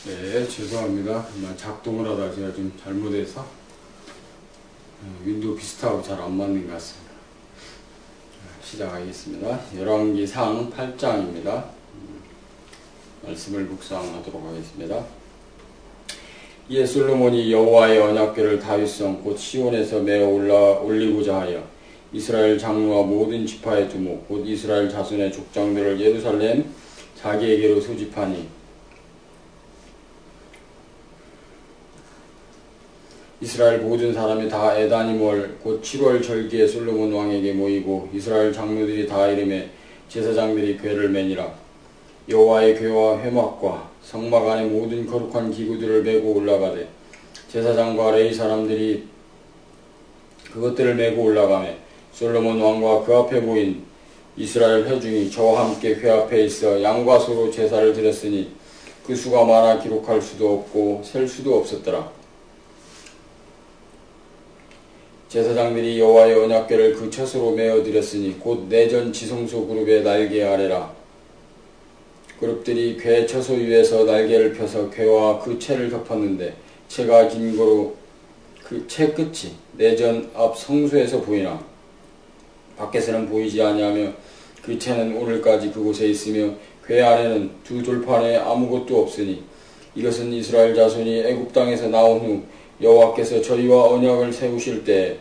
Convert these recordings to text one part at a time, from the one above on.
네, 죄송합니다. 작동을 하다 제가 좀 잘못해서 윈도우 비슷하고 잘 안 맞는 것 같습니다. 시작하겠습니다. 열왕기상 8장입니다. 말씀을 묵상하도록 하겠습니다. 이에 솔로몬이 여호와의 언약궤를 다윗성 곧 시온에서 메어 올리고자 하여 이스라엘 장로와 모든 지파의 두목 곧 이스라엘 자손의 족장들을 예루살렘 자기에게로 소집하니 이스라엘 모든 사람이 다 에다니몰 곧 7월 절기에 솔로몬 왕에게 모이고 이스라엘 장로들이 다 이름에 제사장들이 궤를 매니라. 여호와의 궤와 회막과 성막 안의 모든 거룩한 기구들을 메고 올라가되 제사장과 레위 사람들이 그것들을 메고 올라가매 솔로몬 왕과 그 앞에 모인 이스라엘 회중이 저와 함께 궤 앞에 있어 양과 소로 제사를 드렸으니 그 수가 많아 기록할 수도 없고 셀 수도 없었더라. 제사장들이 여호와의 언약궤를 그 첫 으로 메어 드렸으니 곧 내전 지성소 그룹의 날개 아래라. 그룹들이 궤 처소 위에서 날개를 펴서 궤와 그 채를 덮었는데 채가 긴 고로 그 채 끝이 내전 앞 성소에서 보이나 밖에서는 보이지 아니하며 그 채는 오늘까지 그곳에 있으며 궤 안에는 두 돌판에 아무것도 없으니 이것은 이스라엘 자손이 애굽 땅에서 나온 후 여호와께서 저희와 언약을 세우실 때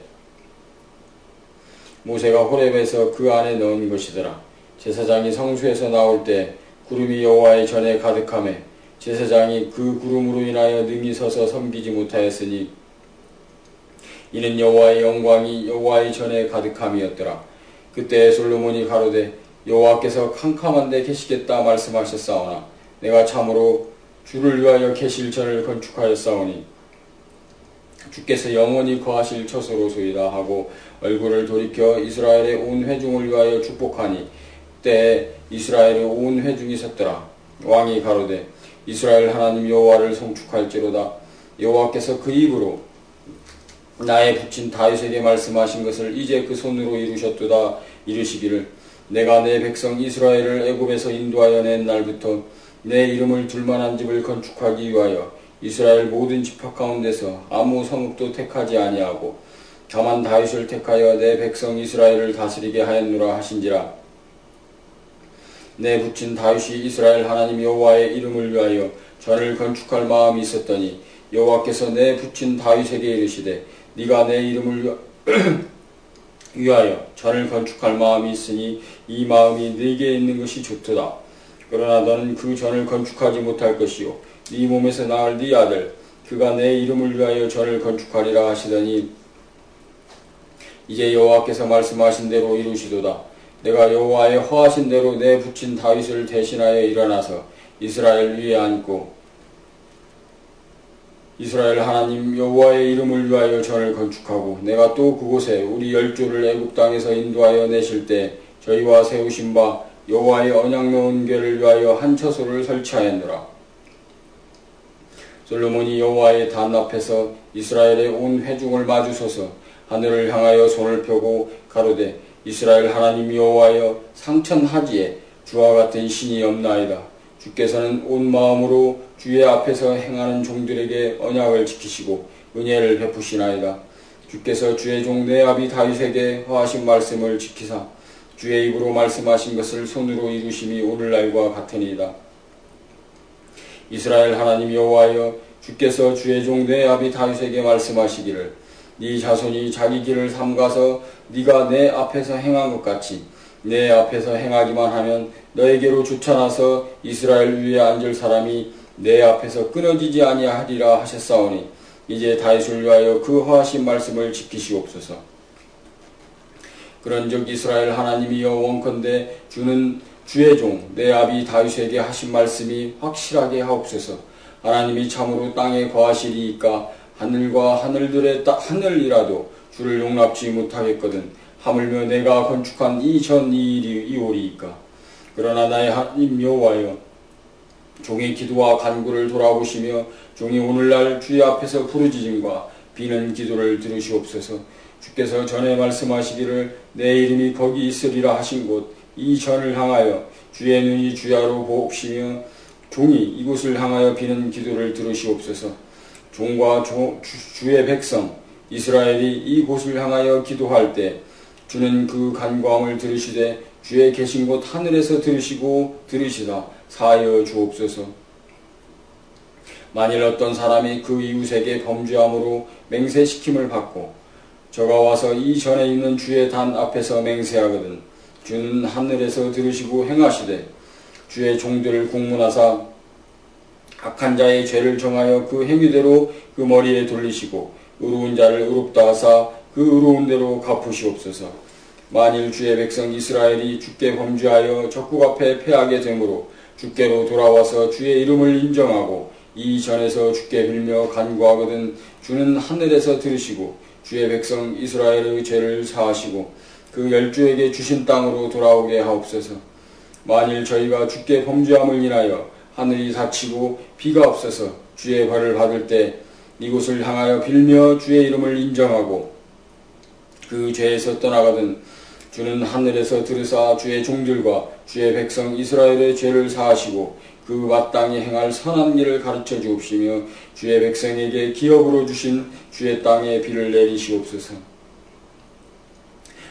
모세가 호렙에서 그 안에 넣은 것이더라. 제사장이 성소에서 나올 때 구름이 여호와의 전에 가득하며 제사장이 그 구름으로 인하여 능히 서서 섬기지 못하였으니 이는 여호와의 영광이 여호와의 전에 가득함이었더라. 그때 솔로몬이 가로되 여호와께서 캄캄한 데 계시겠다 말씀하셨사오나 내가 참으로 주를 위하여 계실 전을 건축하였사오니 주께서 영원히 거하실 처소로소이다 하고 얼굴을 돌이켜 이스라엘의 온 회중을 위하여 축복하니 그때 이스라엘의 온 회중이 섰더라. 왕이 가로되 이스라엘 하나님 여호와를 송축할지로다. 여호와께서 그 입으로 나의 붙인 다윗에게 말씀하신 것을 이제 그 손으로 이루셨도다. 이르시기를 내가 내 백성 이스라엘을 애굽에서 인도하여 낸 날부터 내 이름을 둘만한 집을 건축하기 위하여 이스라엘 모든 지파 가운데서 아무 성읍도 택하지 아니하고 다만 다윗을 택하여 내 백성 이스라엘을 다스리게 하였노라 하신지라. 내 붙인 다윗이 이스라엘 하나님 여호와의 이름을 위하여 전을 건축할 마음이 있었더니 여호와께서 내 붙인 다윗에게 이르시되 네가 내 이름을 위하여 전을 건축할 마음이 있으니 이 마음이 네게 있는 것이 좋도다. 그러나 너는 그 전을 건축하지 못할 것이요 네 몸에서 낳을 네 아들 그가 내 이름을 위하여 전을 건축하리라 하시더니 이제 여호와께서 말씀하신 대로 이루시도다. 내가 여호와의 허하신 대로 내 붙인 다윗을 대신하여 일어나서 이스라엘 위에 앉고 이스라엘 하나님 여호와의 이름을 위하여 전을 건축하고 내가 또 그곳에 우리 열조를 애굽 땅에서 인도하여 내실 때 저희와 세우신 바 여호와의 언약 놓은 궤를 위하여 한 처소를 설치하였노라. 솔로몬이 여호와의 단 앞에서 이스라엘의 온 회중을 마주서서 하늘을 향하여 손을 펴고 가로되 이스라엘 하나님 여호와여 상천하지에 주와 같은 신이 없나이다. 주께서는 온 마음으로 주의 앞에서 행하는 종들에게 언약을 지키시고 은혜를 베푸시나이다. 주께서 주의 종 내 아비 다윗에게 허하신 말씀을 지키사 주의 입으로 말씀하신 것을 손으로 이루심이 오늘날과 같으니이다. 이스라엘 하나님 여호와여 주께서 주의 종 내 아비 다윗에게 말씀하시기를 네 자손이 자기 길을 삼가서 네가 내 앞에서 행한 것 같이 내 앞에서 행하기만 하면 너에게로 쫓아나서 이스라엘 위에 앉을 사람이 내 앞에서 끊어지지 아니하리라 하셨사오니 이제 다윗을 위하여 그 허하신 말씀을 지키시옵소서. 그런즉 이스라엘 하나님이여 원컨대 주는 주의 종 내 아비 다윗에게 하신 말씀이 확실하게 하옵소서. 하나님이 참으로 땅에 거하시리이까 하늘과 하늘들의 하늘이라도 주를 용납지 못하겠거든 하물며 내가 건축한 이 전 이 일이 이오리이까. 그러나 나의 하나님 여호와여 종의 기도와 간구를 돌아보시며 종이 오늘날 주의 앞에서 부르짖음과 비는 기도를 들으시옵소서. 주께서 전에 말씀하시기를 내 이름이 거기 있으리라 하신 곳 이 전을 향하여 주의 눈이 주야로 보옵시며 종이 이곳을 향하여 비는 기도를 들으시옵소서. 종과 주의 백성 이스라엘이 이곳을 향하여 기도할 때 주는 그 간구함을 들으시되 주의 계신 곳 하늘에서 들으시고 들으시다 사하여 주옵소서. 만일 어떤 사람이 그 이웃에게 범죄함으로 맹세시킴을 받고 저가 와서 이 전에 있는 주의 단 앞에서 맹세하거든 주는 하늘에서 들으시고 행하시되 주의 종들을 국문하사 악한 자의 죄를 정하여 그 행위대로 그 머리에 돌리시고 의로운 자를 의롭다 하사 그 의로운 대로 갚으시옵소서. 만일 주의 백성 이스라엘이 주께 범죄하여 적국 앞에 패하게 되므로 주께로 돌아와서 주의 이름을 인정하고 이 전에서 주께 빌며 간구하거든 주는 하늘에서 들으시고 주의 백성 이스라엘의 죄를 사하시고 그 열조에게 주신 땅으로 돌아오게 하옵소서. 만일 저희가 주께 범죄함을 인하여 하늘이 닫히고 비가 없어서 주의 벌을 받을 때 이곳을 향하여 빌며 주의 이름을 인정하고 그 죄에서 떠나가든 주는 하늘에서 들으사 주의 종들과 주의 백성 이스라엘의 죄를 사하시고 그 마땅히 행할 선한 일을 가르쳐 주옵시며 주의 백성에게 기업으로 주신 주의 땅에 비를 내리시옵소서.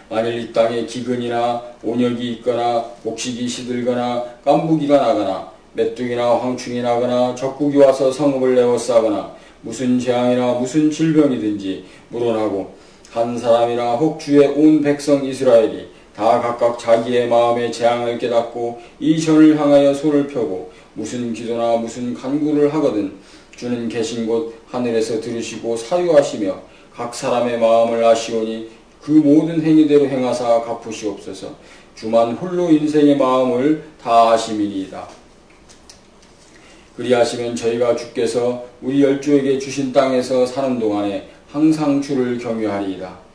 만일 이 땅에 기근이나 온역이 있거나 곡식이 시들거나 깐부기가 나거나 메뚜기나 황충이 나거나 적국이 와서 성읍을 에워싸거나 무슨 재앙이나 무슨 질병이든지 물어나고 한 사람이나 혹 주의 온 백성 이스라엘이 다 각각 자기의 마음의 재앙을 깨닫고 이 전을 향하여 손을 펴고 무슨 기도나 무슨 간구를 하거든 주는 계신 곳 하늘에서 들으시고 사유하시며 각 사람의 마음을 아시오니 그 모든 행위대로 행하사 갚으시옵소서. 주만 홀로 인생의 마음을 다 아심이니이다. 그리하시면 저희가 주께서 우리 열조에게 주신 땅에서 사는 동안에 항상 주를 경유하리이다.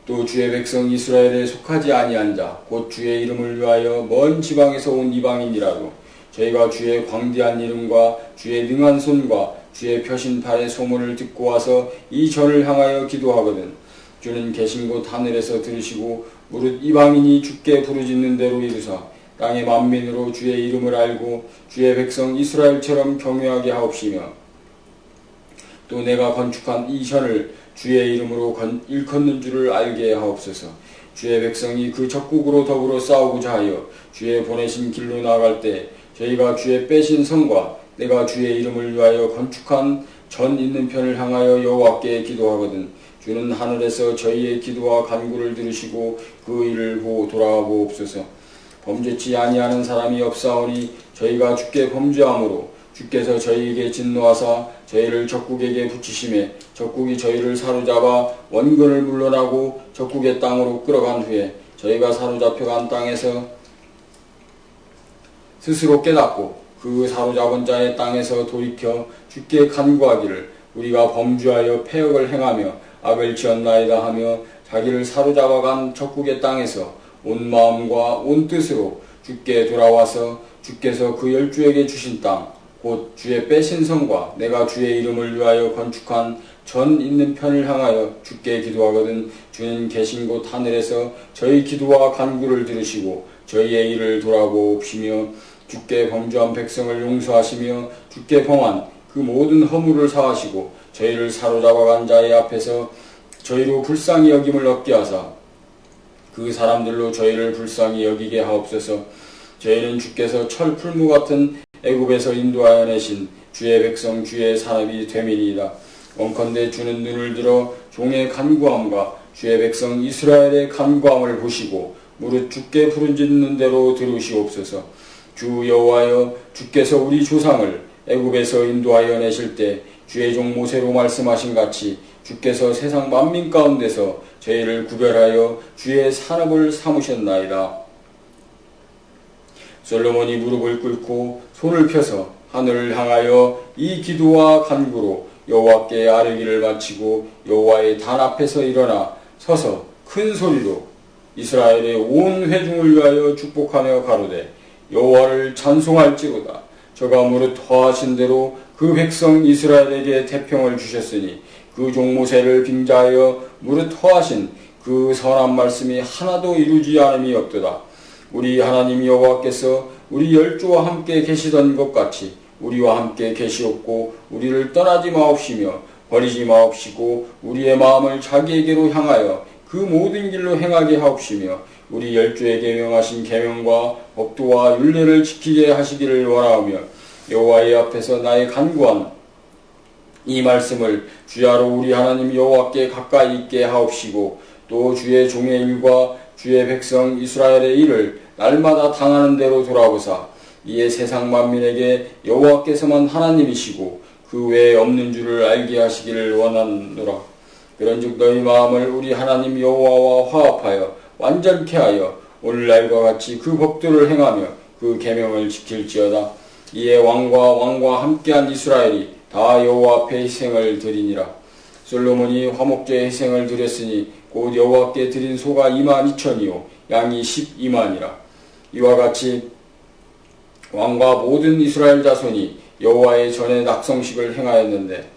또 주의 백성 이스라엘에 속하지 아니한 자 곧 주의 이름을 위하여 먼 지방에서 온 이방인이라도 저희가 주의 광대한 이름과 주의 능한 손과 주의 펴신 팔의 소문을 듣고 와서 이 전을 향하여 기도하거든 주는 계신 곳 하늘에서 들으시고 무릇 이방인이 주께 부르짖는 대로 이루사 땅의 만민으로 주의 이름을 알고 주의 백성 이스라엘처럼 경외하게 하옵시며 또 내가 건축한 이 전을 주의 이름으로 일컫는 줄을 알게 하옵소서. 주의 백성이 그 적국으로 더불어 싸우고자 하여 주의 보내신 길로 나아갈 때 저희가 주의 빼신 성과 내가 주의 이름을 위하여 건축한 전 있는 편을 향하여 여호와께 기도하거든 주는 하늘에서 저희의 기도와 간구를 들으시고 그 일을 보고 돌아보옵소서. 범죄치 아니하는 사람이 없사오니 저희가 주께 범죄함으로 주께서 저희에게 진노하사 저희를 적국에게 붙이심에 적국이 저희를 사로잡아 원근을 물러나고 적국의 땅으로 끌어간 후에 저희가 사로잡혀간 땅에서 스스로 깨닫고 그 사로잡은 자의 땅에서 돌이켜 주께 간구하기를 우리가 범죄하여 패역을 행하며 악을 지었나이다 하며 자기를 사로잡아간 적국의 땅에서 온 마음과 온 뜻으로 주께 돌아와서 주께서 그 열조에게 주신 땅 곧 주의 빼신 성과 내가 주의 이름을 위하여 건축한 전 있는 편을 향하여 주께 기도하거든 주는 계신 곳 하늘에서 저희 기도와 간구를 들으시고 저희의 일을 돌아보옵시며 주께 범죄한 백성을 용서하시며 주께 범한 그 모든 허물을 사하시고 저희를 사로잡아간 자의 앞에서 저희로 불쌍히 여김을 얻게 하사 그 사람들로 저희를 불쌍히 여기게 하옵소서. 저희는 주께서 철 풀무 같은 애굽에서 인도하여 내신 주의 백성 주의 사람이 되밀이이다. 원컨대 주는 눈을 들어 종의 간구함과 주의 백성 이스라엘의 간구함을 보시고 무릇 주께 부르짖는 대로 들으시옵소서. 주 여호와여 주께서 우리 조상을 애굽에서 인도하여 내실 때 주의 종 모세로 말씀하신 같이 주께서 세상 만민 가운데서 저희를 구별하여 주의 산업을 삼으셨나이다. 솔로몬이 무릎을 꿇고 손을 펴서 하늘을 향하여 이 기도와 간구로 여호와께 아뢰기를 마치고 여호와의 단 앞에서 일어나 서서 큰 소리로 이스라엘의 온 회중을 위하여 축복하며 가로되 여호와를 찬송할지로다. 저가 무릇 허하신 대로 그 백성 이스라엘에게 태평을 주셨으니 그 종 모세를 빙자하여 무릇 허하신 그 선한 말씀이 하나도 이루지 않음이 없도다. 우리 하나님 여호와께서 우리 열조와 함께 계시던 것 같이 우리와 함께 계시옵고 우리를 떠나지 마옵시며 버리지 마옵시고 우리의 마음을 자기에게로 향하여 그 모든 길로 행하게 하옵시며 우리 열조에게 명하신 계명과 법도와 율례를 지키게 하시기를 원하오며 여호와의 앞에서 나의 간구한 이 말씀을 주야로 우리 하나님 여호와께 가까이 있게 하옵시고 또 주의 종의 일과 주의 백성 이스라엘의 일을 날마다 당하는 대로 돌아보사 이에 세상 만민에게 여호와께서만 하나님이시고 그 외에 없는 줄을 알게 하시기를 원하노라. 그런즉 너희 마음을 우리 하나님 여호와와 화합하여 완전케 하여 오늘날과 같이 그 법도를 행하며 그 계명을 지킬지어다. 이에 왕과 함께한 이스라엘이 다 여호와 앞에 희생을 드리니라. 솔로몬이 화목제의 희생을 드렸으니 곧 여호와께 드린 소가 22,000이요 양이 12만이라. 이와 같이 왕과 모든 이스라엘 자손이 여호와의 전에 낙성식을 행하였는데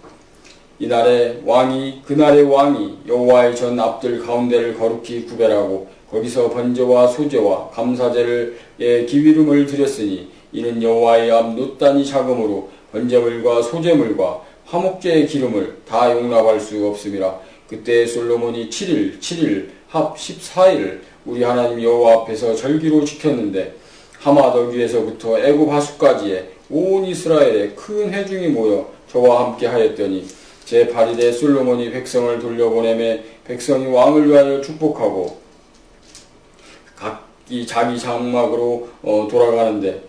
그날의 왕이 여호와의 전 앞들 가운데를 거룩히 구별하고 거기서 번제와 소제와 감사제를 기위름을 드렸으니 이는 여호와의 앞 놋단이 작음으로 번제물과 소제물과 화목제의 기름을 다 용납할 수 없음이라. 그때 솔로몬이 7일 합 14일을 우리 하나님 여호와 앞에서 절기로 지켰는데 하마더 위에서부터 애굽 하수까지에 온 이스라엘의 큰 회중이 모여 저와 함께 하였더니 제8일에 솔로몬이 백성을 돌려보내매 백성이 왕을 위하여 축복하고 각기 자기 장막으로 돌아가는데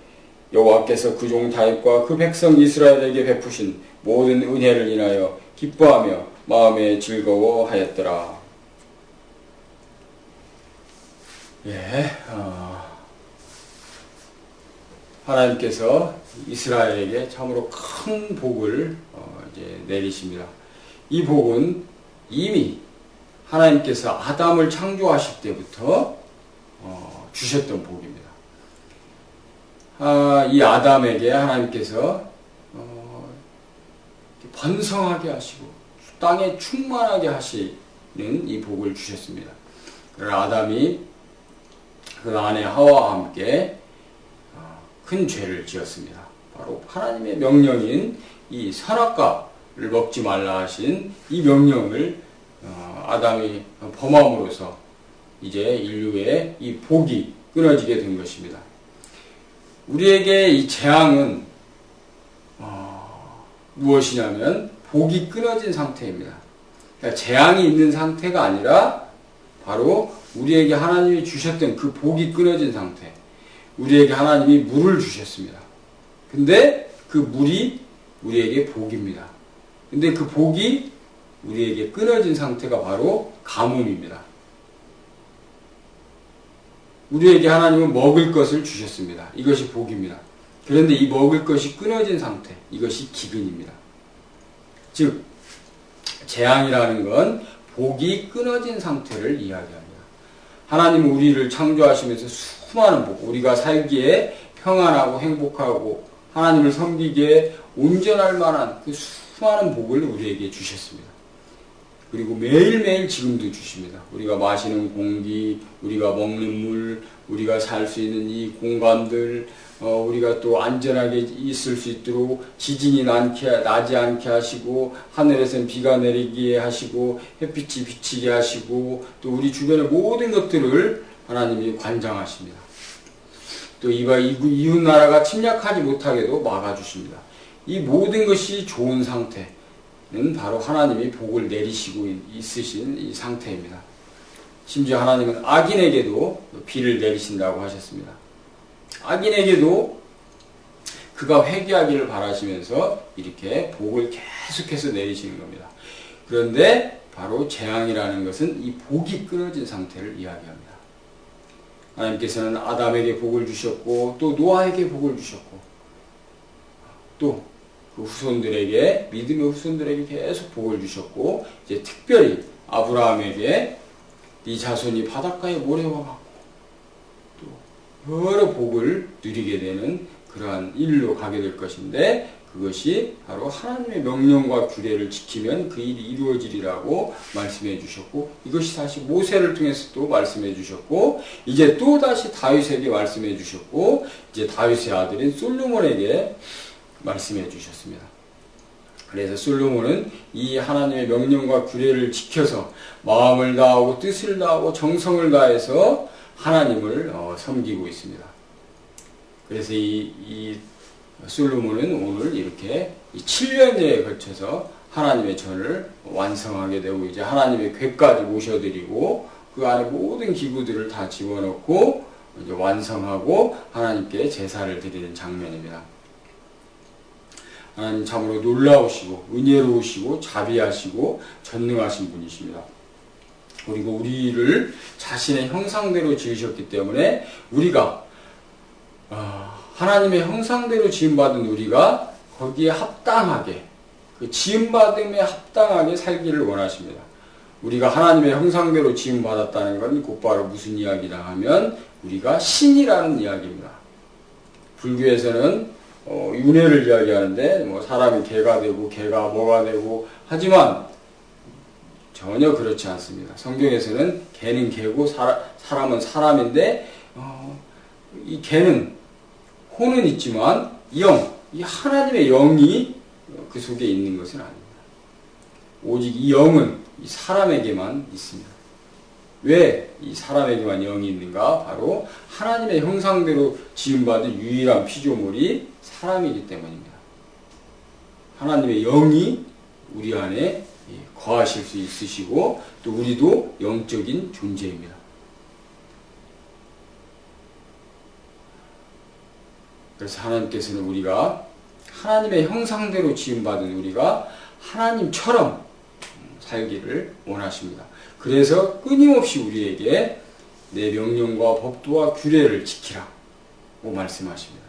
여호와께서 그 종 다윗과 그 백성 이스라엘에게 베푸신 모든 은혜를 인하여 기뻐하며 마음에 즐거워하였더라. 하나님께서 이스라엘에게 참으로 큰 복을 이제 내리십니다. 이 복은 이미 하나님께서 아담을 창조하실 때부터 주셨던 복입니다. 이 아담에게 하나님께서 번성하게 하시고 땅에 충만하게 하시는 이 복을 주셨습니다. 그러나 아담이 그 아내 하와와 함께 큰 죄를 지었습니다. 바로 하나님의 명령인 이 선악과를 먹지 말라 하신 이 명령을 아담이 범함으로써 이제 인류의 이 복이 끊어지게 된 것입니다. 우리에게 이 재앙은 무엇이냐면 복이 끊어진 상태입니다. 그러니까 재앙이 있는 상태가 아니라 바로 우리에게 하나님이 주셨던 그 복이 끊어진 상태. 우리에게 하나님이 물을 주셨습니다. 근데 그 물이 우리에게 복입니다. 근데 그 복이 우리에게 끊어진 상태가 바로 가뭄입니다. 우리에게 하나님은 먹을 것을 주셨습니다. 이것이 복입니다. 그런데 이 먹을 것이 끊어진 상태, 이것이 기근입니다. 즉 재앙이라는 건 복이 끊어진 상태를 이야기합니다. 하나님은 우리를 창조하시면서 수많은 복, 우리가 살기에 평안하고 행복하고 하나님을 섬기기에 온전할 만한 그 수많은 복을 우리에게 주셨습니다. 그리고 매일매일 지금도 주십니다. 우리가 마시는 공기, 우리가 먹는 물, 우리가 살 수 있는 이 공간들, 우리가 또 안전하게 있을 수 있도록 지진이 나지 않게 하시고, 하늘에선 비가 내리게 하시고, 햇빛이 비치게 하시고, 또 우리 주변의 모든 것들을 하나님이 관장하십니다. 또 이웃 나라가 침략하지 못하게도 막아주십니다. 이 모든 것이 좋은 상태는 바로 하나님이 복을 내리시고 있으신 이 상태입니다. 심지어 하나님은 악인에게도 비를 내리신다고 하셨습니다. 악인에게도 그가 회개하기를 바라시면서 이렇게 복을 계속해서 내리시는 겁니다. 그런데 바로 재앙이라는 것은 이 복이 끊어진 상태를 이야기합니다. 하나님께서는 아담에게 복을 주셨고 또 노아에게 복을 주셨고 또 그 후손들에게 믿음의 후손들에게 계속 복을 주셨고 이제 특별히 아브라함에게 네 자손이 바닷가의 모래와 같고 또 여러 복을 누리게 되는 그러한 일로 가게 될 것인데 그것이 바로 하나님의 명령과 규례를 지키면 그 일이 이루어지리라고 말씀해 주셨고, 이것이 다시 모세를 통해서 또 말씀해 주셨고, 이제 또 다시 다윗에게 말씀해 주셨고, 이제 다윗의 아들인 솔로몬에게 말씀해 주셨습니다. 그래서 솔로몬은 이 하나님의 명령과 규례를 지켜서 마음을 다하고 뜻을 다하고 정성을 다해서 하나님을 섬기고 있습니다. 그래서 이 솔로몬은 오늘 이렇게 7년여에 걸쳐서 하나님의 전을 완성하게 되고, 이제 하나님의 궤까지 모셔드리고 그 안에 모든 기구들을 다 집어넣고 이제 완성하고 하나님께 제사를 드리는 장면입니다. 하나님 참으로 놀라우시고 은혜로우시고 자비하시고 전능하신 분이십니다. 그리고 우리를 자신의 형상대로 지으셨기 때문에 우리가 하나님의 형상대로 지음받은 우리가 거기에 합당하게, 그 지음받음에 합당하게 살기를 원하십니다. 우리가 하나님의 형상대로 지음받았다는 건 곧바로 무슨 이야기라 하면 우리가 신이라는 이야기입니다. 불교에서는 윤회를 이야기하는데 사람이 개가 되고 개가 뭐가 되고 하지만 전혀 그렇지 않습니다. 성경에서는 개는 개고 사람은 사람인데 이 개는 혼은 있지만 이 하나님의 영이 그 속에 있는 것은 아닙니다. 오직 이 영은 이 사람에게만 있습니다. 왜 이 사람에게만 영이 있는가? 바로 하나님의 형상대로 지음받은 유일한 피조물이 사람이기 때문입니다. 하나님의 영이 우리 안에 거하실 수 있으시고 또 우리도 영적인 존재입니다. 그래서 하나님께서는 우리가 하나님의 형상대로 지음받은 우리가 하나님처럼 살기를 원하십니다. 그래서 끊임없이 우리에게 내 명령과 법도와 규례를 지키라고 말씀하십니다.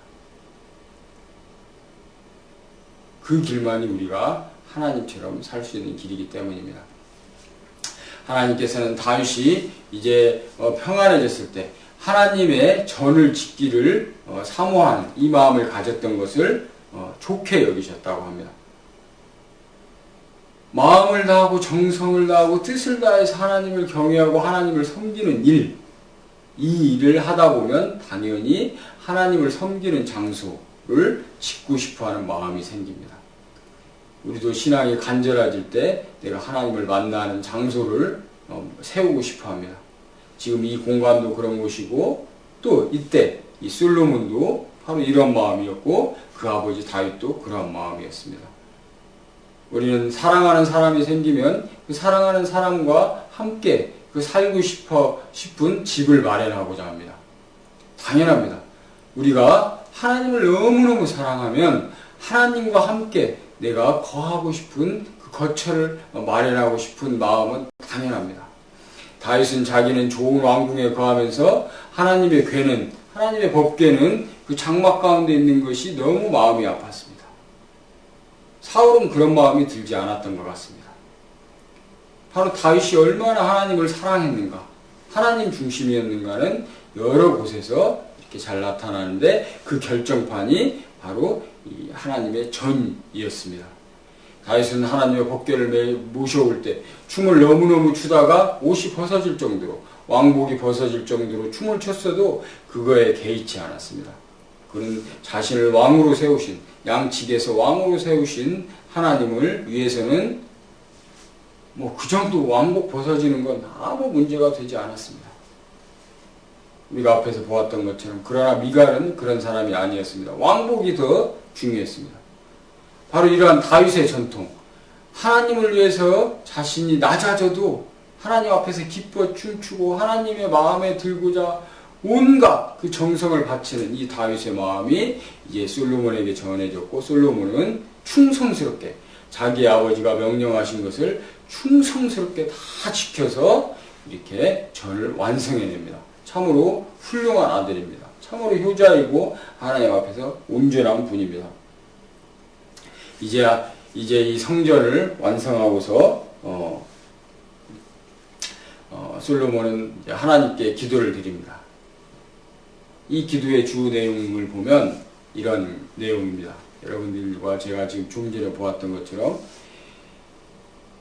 그 길만이 우리가 하나님처럼 살 수 있는 길이기 때문입니다. 하나님께서는 다윗이 이제 평안해졌을 때 하나님의 전을 짓기를 사모하는 이 마음을 가졌던 것을 좋게 여기셨다고 합니다. 마음을 다하고 정성을 다하고 뜻을 다해서 하나님을 경외하고 하나님을 섬기는 일, 이 일을 하다 보면 당연히 하나님을 섬기는 장소를 짓고 싶어하는 마음이 생깁니다. 우리도 신앙이 간절해질 때 내가 하나님을 만나는 장소를 세우고 싶어합니다. 지금 이 공간도 그런 곳이고 또 이때 이 솔로몬도 바로 이런 마음이었고 그 아버지 다윗도 그런 마음이었습니다. 우리는 사랑하는 사람이 생기면 그 사랑하는 사람과 함께 그 살고 싶은 집을 마련하고자 합니다. 당연합니다. 우리가 하나님을 너무너무 사랑하면 하나님과 함께 내가 거하고 싶은 그 거처를 마련하고 싶은 마음은 당연합니다. 다윗은 자기는 좋은 왕궁에 거하면서 하나님의 궤는, 하나님의 법궤는 그 장막 가운데 있는 것이 너무 마음이 아팠습니다. 사울은 그런 마음이 들지 않았던 것 같습니다. 바로 다윗이 얼마나 하나님을 사랑했는가, 하나님 중심이었는가는 여러 곳에서 이렇게 잘 나타나는데 그 결정판이 바로 이 하나님의 전이었습니다. 다윗은 하나님의 법궤를 모셔올 때 춤을 너무너무 추다가 옷이 벗어질 정도로, 왕복이 벗어질 정도로 춤을 췄어도 그거에 개의치 않았습니다. 그는 자신을 왕으로 세우신, 양측에서 왕으로 세우신 하나님을 위해서는 그 정도 왕복 벗어지는 건 아무 문제가 되지 않았습니다. 우리가 앞에서 보았던 것처럼. 그러나 미갈은 그런 사람이 아니었습니다. 왕복이 더 중요했습니다. 바로 이러한 다윗의 전통, 하나님을 위해서 자신이 낮아져도 하나님 앞에서 기뻐 춤추고 하나님의 마음에 들고자 온갖 그 정성을 바치는 이 다윗의 마음이 이제 솔로몬에게 전해졌고, 솔로몬은 충성스럽게 자기 아버지가 명령하신 것을 충성스럽게 다 지켜서 이렇게 전을 완성해냅니다. 참으로 훌륭한 아들입니다. 참으로 효자이고 하나님 앞에서 온전한 분입니다. 이제 이 성전을 완성하고서 솔로몬은 이제 하나님께 기도를 드립니다. 이 기도의 주 내용을 보면 이런 내용입니다. 여러분들과 제가 지금 좀 전에 보았던 것처럼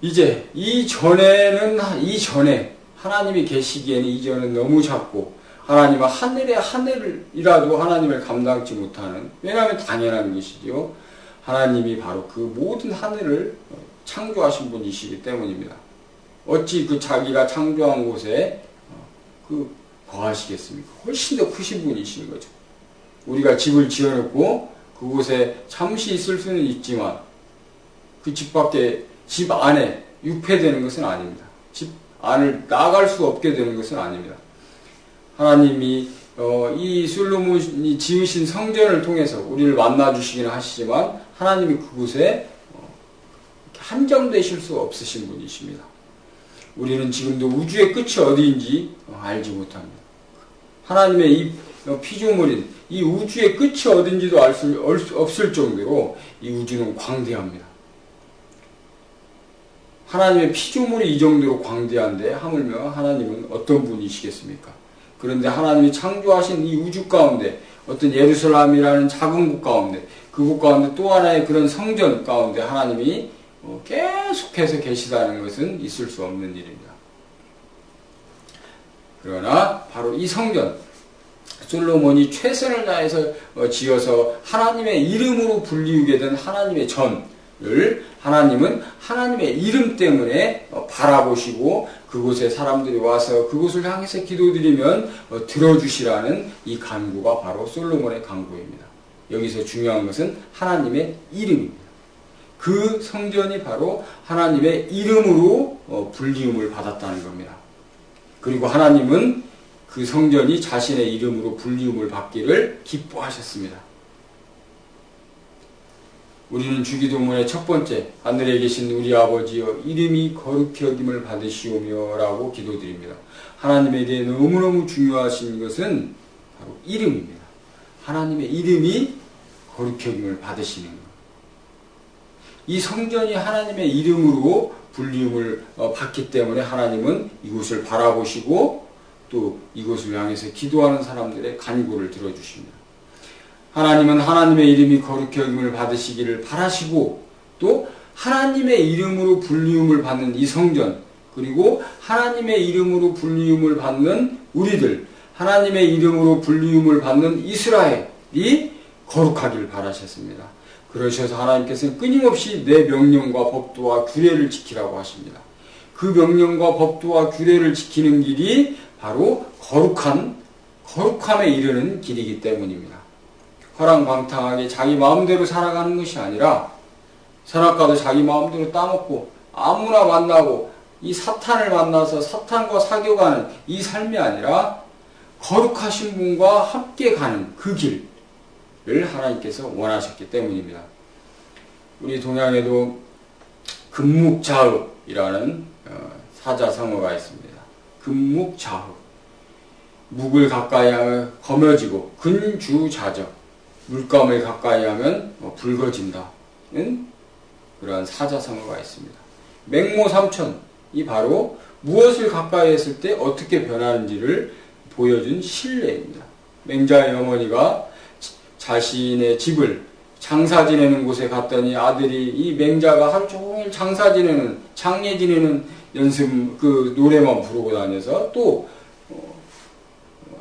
이제 이전에 하나님이 계시기에는 이전은 너무 작고 하나님은 하늘이라도 하나님을 감당치 못하는, 왜냐하면 당연한 것이지요. 하나님이 바로 그 모든 하늘을 창조하신 분이시기 때문입니다. 어찌 그 자기가 창조한 곳에 거하시겠습니까? 훨씬 더 크신 분이신 거죠. 우리가 집을 지어놓고 그곳에 잠시 있을 수는 있지만 그 집 안에 유폐되는 것은 아닙니다. 집 안을 나갈 수 없게 되는 것은 아닙니다. 하나님이 이 솔로몬이 지으신 성전을 통해서 우리를 만나주시기는 하시지만 하나님이 그곳에 한정되실 수 없으신 분이십니다. 우리는 지금도 우주의 끝이 어디인지 알지 못합니다. 하나님의 이 피조물인 이 우주의 끝이 어딘지도 알 수 없을 정도로 이 우주는 광대합니다. 하나님의 피조물이 이 정도로 광대한데 하물며 하나님은 어떤 분이시겠습니까? 그런데 하나님이 창조하신 이 우주 가운데 어떤 예루살렘이라는 작은 곳 가운데, 그곳 가운데 또 하나의 그런 성전 가운데 하나님이 계속해서 계시다는 것은 있을 수 없는 일입니다. 그러나 바로 이 성전, 솔로몬이 최선을 다해서 지어서 하나님의 이름으로 불리우게 된 하나님의 전을 하나님은 하나님의 이름 때문에 바라보시고 그곳에 사람들이 와서 그곳을 향해서 기도드리면 들어주시라는 이 간구가 바로 솔로몬의 간구입니다. 여기서 중요한 것은 하나님의 이름입니다. 그 성전이 바로 하나님의 이름으로 불리움을 받았다는 겁니다. 그리고 하나님은 그 성전이 자신의 이름으로 불리움을 받기를 기뻐하셨습니다. 우리는 주기도문의 첫 번째, 하늘에 계신 우리 아버지여 이름이 거룩히 여김을 받으시오며 라고 기도드립니다. 하나님에 대해 너무너무 중요하신 것은 바로 이름입니다. 하나님의 이름이 거룩히 여김을 받으시는 것. 이 성전이 하나님의 이름으로 불리움을 받기 때문에 하나님은 이곳을 바라보시고 또 이곳을 향해서 기도하는 사람들의 간구를 들어주십니다. 하나님은 하나님의 이름이 거룩히 여김을 받으시기를 바라시고 또 하나님의 이름으로 불리움을 받는 이 성전, 그리고 하나님의 이름으로 불리움을 받는 우리들, 하나님의 이름으로 불리움을 받는 이스라엘이 거룩하기를 바라셨습니다. 그러셔서 하나님께서는 끊임없이 내 명령과 법도와 규례를 지키라고 하십니다. 그 명령과 법도와 규례를 지키는 길이 바로 거룩함에 이르는 길이기 때문입니다. 허랑방탕하게 자기 마음대로 살아가는 것이 아니라 선악과도 자기 마음대로 따먹고 아무나 만나고 이 사탄을 만나서 사탄과 사귀어가는 이 삶이 아니라 거룩하신 분과 함께 가는 그 길을 하나님께서 원하셨기 때문입니다. 우리 동양에도 금묵자흑이라는 사자성어가 있습니다. 금묵자흑. 묵을 가까이 하면 검어지고 근주자적. 물감을 가까이 하면 붉어진다는 그러한 사자성어가 있습니다. 맹모삼천이 바로 무엇을 가까이 했을 때 어떻게 변하는지를 보여준 신뢰입니다. 맹자의 어머니가 자신의 집을 장사 지내는 곳에 갔더니 아들이 이 맹자가 하루 종일 장사 지내는, 장례 지내는 연습 그 노래만 부르고 다녀서 또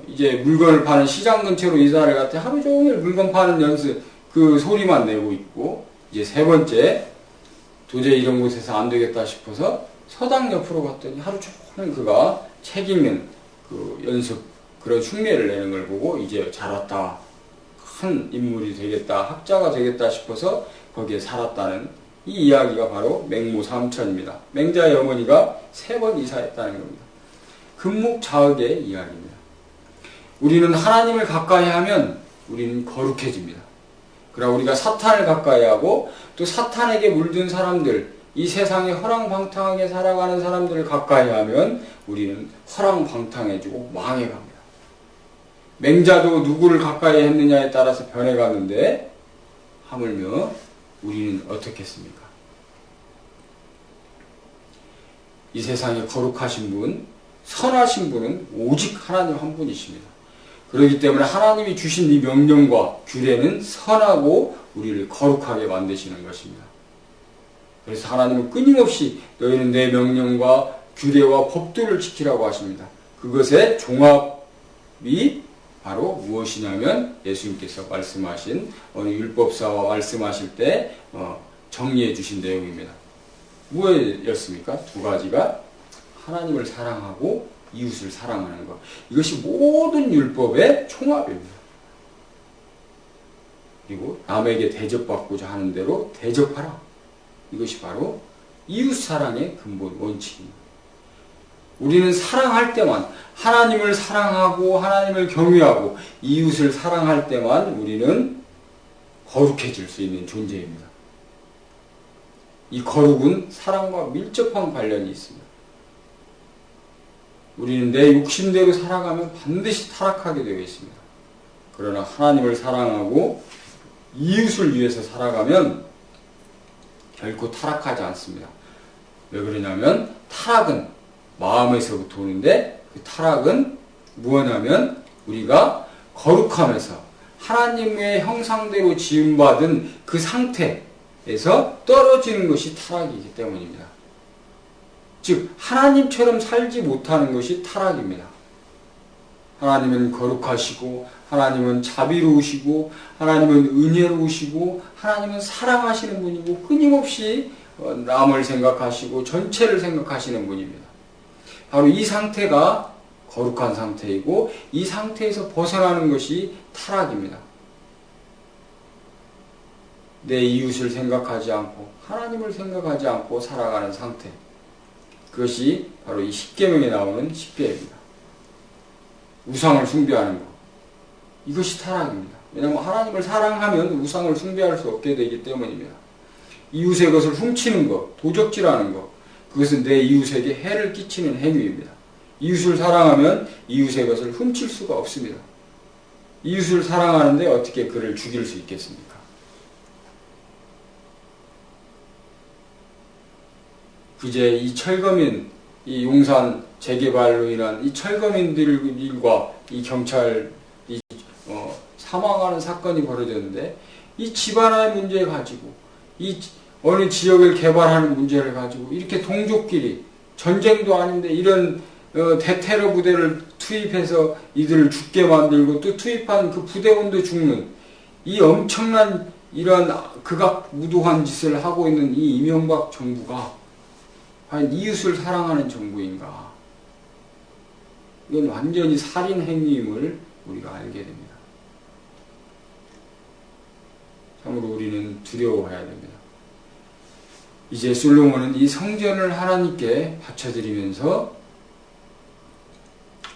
이제 물건을 파는 시장 근처로 이사를 갔더니 하루 종일 물건 파는 연습 그 소리만 내고 있고, 이제 세 번째 도저히 이런 곳에서 안 되겠다 싶어서 서당 옆으로 갔더니 하루 종일 그가 책 읽는 그 연습 그런 흉내를 내는 걸 보고 이제 자랐다, 큰 인물이 되겠다, 학자가 되겠다 싶어서 거기에 살았다는 이 이야기가 바로 맹모삼천입니다. 맹자의 어머니가 3번 이사했다는 겁니다. 금묵자흑의 이야기입니다. 우리는 하나님을 가까이 하면 우리는 거룩해집니다. 그러나 우리가 사탄을 가까이 하고 또 사탄에게 물든 사람들, 이 세상에 허랑방탕하게 살아가는 사람들을 가까이 하면 우리는 허랑방탕해지고 망해갑니다. 맹자도 누구를 가까이 했느냐에 따라서 변해가는데 하물며 우리는 어떻겠습니까? 이 세상에 거룩하신 분, 선하신 분은 오직 하나님 한 분이십니다. 그렇기 때문에 하나님이 주신 이 명령과 규례는 선하고 우리를 거룩하게 만드시는 것입니다. 그래서 하나님은 끊임없이 너희는 내 명령과 규례와 법도를 지키라고 하십니다. 그것의 종합이 바로 무엇이냐면 예수님께서 말씀하신 어느 율법사와 말씀하실 때 정리해 주신 내용입니다. 뭐였습니까? 두 가지가 하나님을 사랑하고 이웃을 사랑하는 것. 이것이 모든 율법의 총합입니다. 그리고 남에게 대접받고자 하는 대로 대접하라. 이것이 바로 이웃 사랑의 근본 원칙입니다. 우리는 사랑할 때만, 하나님을 사랑하고 하나님을 경외하고 이웃을 사랑할 때만 우리는 거룩해질 수 있는 존재입니다. 이 거룩은 사랑과 밀접한 관련이 있습니다. 우리는 내 욕심대로 살아가면 반드시 타락하게 되어 있습니다. 그러나 하나님을 사랑하고 이웃을 위해서 살아가면 결코 타락하지 않습니다. 왜 그러냐면 타락은 마음에서부터 오는데 그 타락은 무엇이냐면 우리가 거룩함에서 하나님의 형상대로 지음받은 그 상태에서 떨어지는 것이 타락이기 때문입니다. 즉 하나님처럼 살지 못하는 것이 타락입니다. 하나님은 거룩하시고 하나님은 자비로우시고 하나님은 은혜로우시고 하나님은 사랑하시는 분이고 끊임없이 남을 생각하시고 전체를 생각하시는 분입니다. 바로 이 상태가 거룩한 상태이고 이 상태에서 벗어나는 것이 타락입니다. 내 이웃을 생각하지 않고 하나님을 생각하지 않고 살아가는 상태. 그것이 바로 이 십계명에 나오는 십계입니다. 우상을 숭배하는 것. 이것이 타락입니다. 왜냐하면 하나님을 사랑하면 우상을 숭배할 수 없게 되기 때문입니다. 이웃의 것을 훔치는 것, 도적질하는 것. 그것은 내 이웃에게 해를 끼치는 행위입니다. 이웃을 사랑하면 이웃의 것을 훔칠 수가 없습니다. 이웃을 사랑하는데 어떻게 그를 죽일 수 있겠습니까? 그제 이 철거민, 이 용산 재개발로 인한 이 철거민들과 이 경찰이 사망하는 사건이 벌어졌는데 이 집안의 문제 가지고 이 어느 지역을 개발하는 문제를 가지고 이렇게 동족끼리 전쟁도 아닌데 이런 대테러 부대를 투입해서 이들을 죽게 만들고 또 투입한 그 부대원도 죽는 이 엄청난 이런 극악무도한 짓을 하고 있는 이 이명박 정부가 과연 이웃을 사랑하는 정부인가? 이건 완전히 살인 행위임을 우리가 알게 됩니다. 참으로 우리는 두려워해야 됩니다. 이제 솔로몬은 이 성전을 하나님께 바쳐드리면서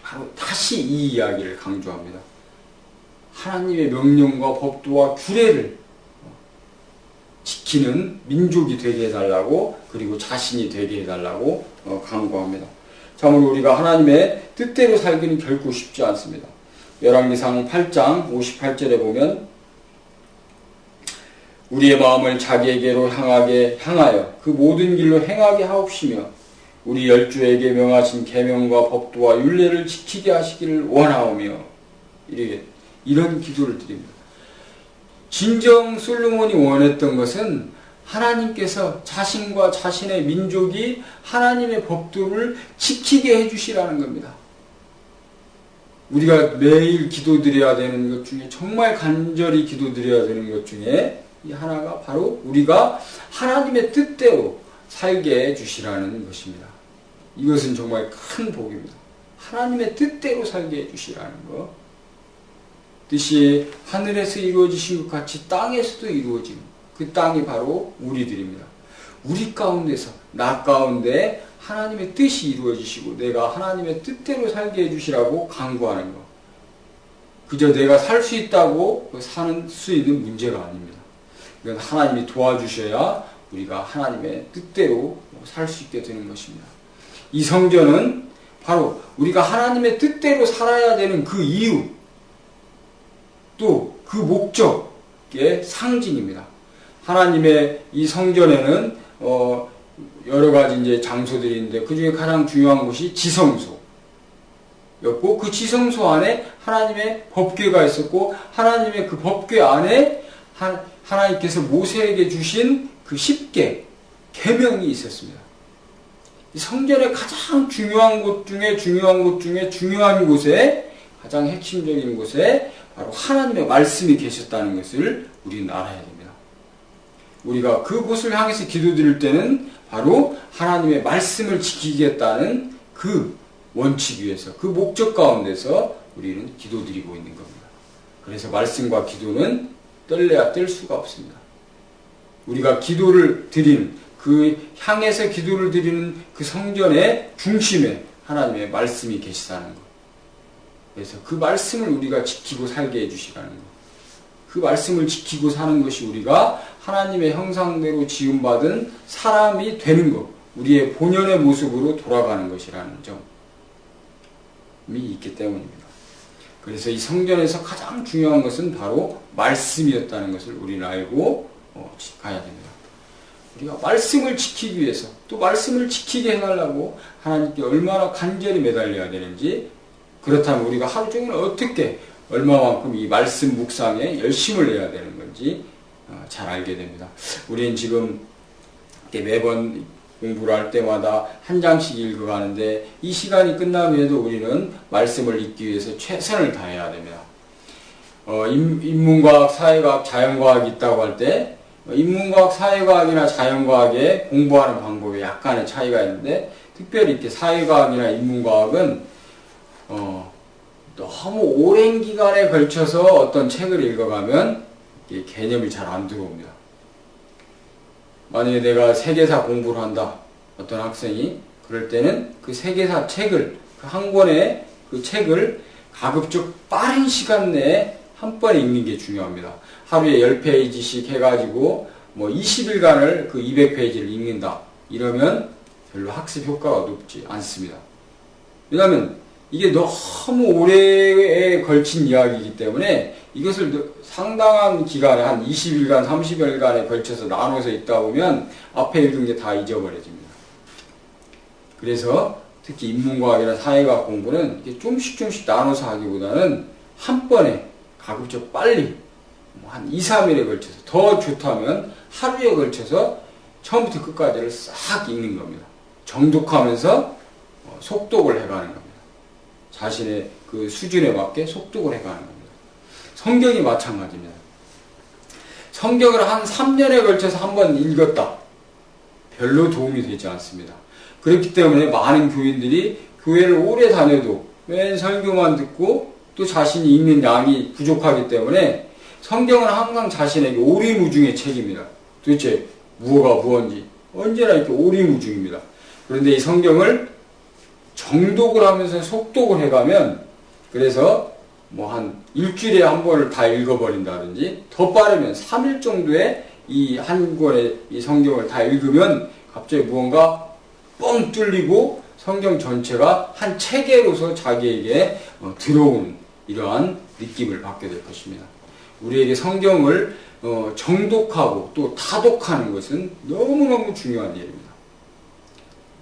바로 다시 이 이야기를 강조합니다. 하나님의 명령과 법도와 규례를 지키는 민족이 되게 해달라고 그리고 자신이 되게 해달라고 강구합니다. 참으로 우리가 하나님의 뜻대로 살기는 결코 쉽지 않습니다. 열왕기상 8장 58절에 보면 우리의 마음을 자기에게로 향하여 그 모든 길로 행하게 하옵시며 우리 열조에게 명하신 계명과 법도와 율례를 지키게 하시기를 원하오며 이런 기도를 드립니다. 진정 솔로몬이 원했던 것은 하나님께서 자신과 자신의 민족이 하나님의 법도를 지키게 해주시라는 겁니다. 우리가 매일 기도드려야 되는 것 중에 정말 간절히 기도드려야 되는 것 중에 이 하나가 바로 우리가 하나님의 뜻대로 살게 해주시라는 것입니다. 이것은 정말 큰 복입니다. 하나님의 뜻대로 살게 해주시라는 것. 뜻이 하늘에서 이루어지신 것 같이 땅에서도 이루어진 그 땅이 바로 우리들입니다. 우리 가운데서 나 가운데 하나님의 뜻이 이루어지시고 내가 하나님의 뜻대로 살게 해주시라고 강구하는 것. 그저 내가 살 수 있다고 사는 수 있는 문제가 아닙니다. 이건 하나님이 도와주셔야 우리가 하나님의 뜻대로 살 수 있게 되는 것입니다. 이 성전은 바로 우리가 하나님의 뜻대로 살아야 되는 그 이유 또 그 목적의 상징입니다. 하나님의 이 성전에는 여러 가지 이제 장소들이 있는데 그 중에 가장 중요한 곳이 지성소. 였고 그 지성소 안에 하나님의 법궤가 있었고 하나님의 그 법궤 안에 하나님께서 모세에게 주신 그 10개 계명이 있었습니다. 이 성전의 가장 중요한 곳 중에 중요한 곳에 가장 핵심적인 곳에 바로 하나님의 말씀이 계셨다는 것을 우리는 알아야 됩니다. 우리가 그곳을 향해서 기도드릴 때는 바로 하나님의 말씀을 지키겠다는 그 원칙 위에서 그 목적 가운데서 우리는 기도드리고 있는 겁니다. 그래서 말씀과 기도는 뗄래야 뗄 수가 없습니다. 우리가 기도를 드리는 그 향해서 기도를 드리는 그 성전의 중심에 하나님의 말씀이 계시다는 것. 그래서 그 말씀을 우리가 지키고 살게 해주시라는 것. 그 말씀을 지키고 사는 것이 우리가 하나님의 형상대로 지음받은 사람이 되는 것. 우리의 본연의 모습으로 돌아가는 것이라는 점이 있기 때문입니다. 그래서 이 성전에서 가장 중요한 것은 바로 말씀이었다는 것을 우리는 알고 가야 됩니다. 우리가 말씀을 지키기 위해서 또 말씀을 지키게 해달라고 하나님께 얼마나 간절히 매달려야 되는지 그렇다면 우리가 하루 종일 어떻게 얼마만큼 이 말씀 묵상에 열심을 내야 되는 건지 잘 알게 됩니다. 우리는 지금 매번 공부를 할 때마다 한 장씩 읽어가는데 이 시간이 끝난 후에도 우리는 말씀을 읽기 위해서 최선을 다해야 됩니다. 인문과학, 사회과학, 자연과학이 있다고 할 때 인문과학, 사회과학이나 자연과학에 공부하는 방법에 약간의 차이가 있는데 특별히 이렇게 사회과학이나 인문과학은 너무 오랜 기간에 걸쳐서 어떤 책을 읽어가면 개념이 잘 안 들어옵니다. 만약에 내가 세계사 공부를 한다. 어떤 학생이 그럴 때는 그 세계사 책을 그 한 권의 그 책을 가급적 빠른 시간 내에 한 번에 읽는 게 중요합니다. 하루에 10페이지씩 해가지고 20일간을 그 200페이지를 읽는다. 이러면 별로 학습 효과가 높지 않습니다. 왜냐하면 이게 너무 오래에 걸친 이야기이기 때문에 이것을 상당한 기간에 한 20일간, 30일간에 걸쳐서 나눠서 읽다 보면 앞에 읽은 게 다 잊어버려집니다. 그래서 특히 인문과학이나 사회과학 공부는 이렇게 조금씩 나눠서 하기보다는 한 번에 가급적 빨리 한 2, 3일에 걸쳐서 더 좋다면 하루에 걸쳐서 처음부터 끝까지를 싹 읽는 겁니다. 정독하면서 속독을 해가는 겁니다. 자신의 그 수준에 맞게 속독을 해가는 겁니다. 성경이 마찬가지입니다. 성경을 한 3년에 걸쳐서 한 번 읽었다. 별로 도움이 되지 않습니다. 그렇기 때문에 많은 교인들이 교회를 오래 다녀도 맨 설교만 듣고 또 자신이 읽는 양이 부족하기 때문에 성경은 항상 자신에게 오리무중의 책입니다. 도대체 무엇가 무엇인지 언제나 이렇게 오리무중입니다. 그런데 이 성경을 정독을 하면서 속독을 해가면 그래서 한 일주일에 한 번을 다 읽어버린다든지 더 빠르면 3일 정도에 이 한 권의 이 성경을 다 읽으면 갑자기 무언가 뻥 뚫리고 성경 전체가 한 체계로서 자기에게 들어오는 이러한 느낌을 받게 될 것입니다. 우리에게 성경을 정독하고 또 다독하는 것은 너무너무 중요한 일입니다.